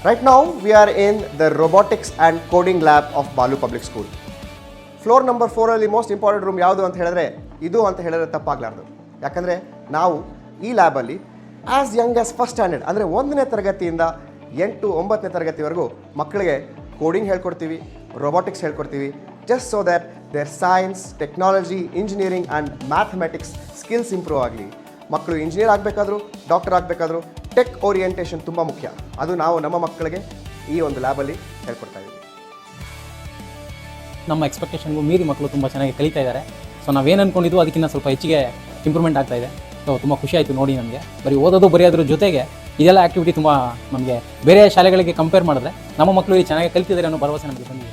Right now, we are in the robotics and coding lab of Balu Public School. Floor number 4 most important room ಯಾವುದು ಅಂತ ಹೇಳಿದ್ರೆ ಇದು ಅಂತ ಹೇಳಿದ್ರೆ ತಪ್ಪಾಗಲಾರ್ದು. ಯಾಕಂದರೆ ನಾವು ಈ ಲ್ಯಾಬಲ್ಲಿ as young as first standard ಅಂದರೆ 1ನೇ ತರಗತಿಯಿಂದ 8-9ನೇ ತರಗತಿವರೆಗೂ ಮಕ್ಕಳಿಗೆ ಕೋಡಿಂಗ್ ಹೇಳ್ಕೊಡ್ತೀವಿ, robotics ಹೇಳ್ಕೊಡ್ತೀವಿ, just so that their science, technology, engineering and mathematics skills improve ಆಗಲಿ. ಮಕ್ಕಳು ಇಂಜಿನಿಯರ್ ಆಗಬೇಕಾದ್ರೂ, ಡಾಕ್ಟರ್ ಆಗಬೇಕಾದ್ರೂ ಟೆಕ್ ಓರಿಯೆಂಟೇಷನ್ ತುಂಬ ಮುಖ್ಯ. ಅದು ನಾವು ನಮ್ಮ ಮಕ್ಕಳಿಗೆ ಈ ಒಂದು ಲ್ಯಾಬಲ್ಲಿ ಹೇಳ್ಕೊಡ್ತಾ ಇದ್ದೀವಿ. ನಮ್ಮ ಎಕ್ಸ್ಪೆಕ್ಟೇಷನ್ಗೂ ಮೀರಿ ಮಕ್ಕಳು ತುಂಬ ಚೆನ್ನಾಗಿ ಕಲಿತಾ ಇದ್ದಾರೆ. ಸೊ ನಾವೇನು ಅಂದ್ಕೊಂಡಿದ್ದು ಅದಕ್ಕಿಂತ ಸ್ವಲ್ಪ ಹೆಚ್ಚಿಗೆ ಇಂಪ್ರೂವ್ಮೆಂಟ್ ಆಗ್ತಾ ಇದೆ. ಸೊ ತುಂಬ ಖುಷಿ ಆಯಿತು ನೋಡಿ ನಮಗೆ. ಬರೀ ಓದೋದು ಬರೆಯೋದ್ರ ಜೊತೆಗೆ ಇದೆಲ್ಲ ಆ್ಯಕ್ಟಿವಿಟಿ ತುಂಬ ನಮಗೆ ಬೇರೆ ಶಾಲೆಗಳಿಗೆ ಕಂಪೇರ್ ಮಾಡಿದ್ರೆ ನಮ್ಮ ಮಕ್ಕಳು ಇಲ್ಲಿ ಚೆನ್ನಾಗಿ ಕಲಿತಿದ್ದಾರೆ ಅನ್ನೋ ಭರವಸೆ ನಮಗೆ ಬಂದಿದೆ.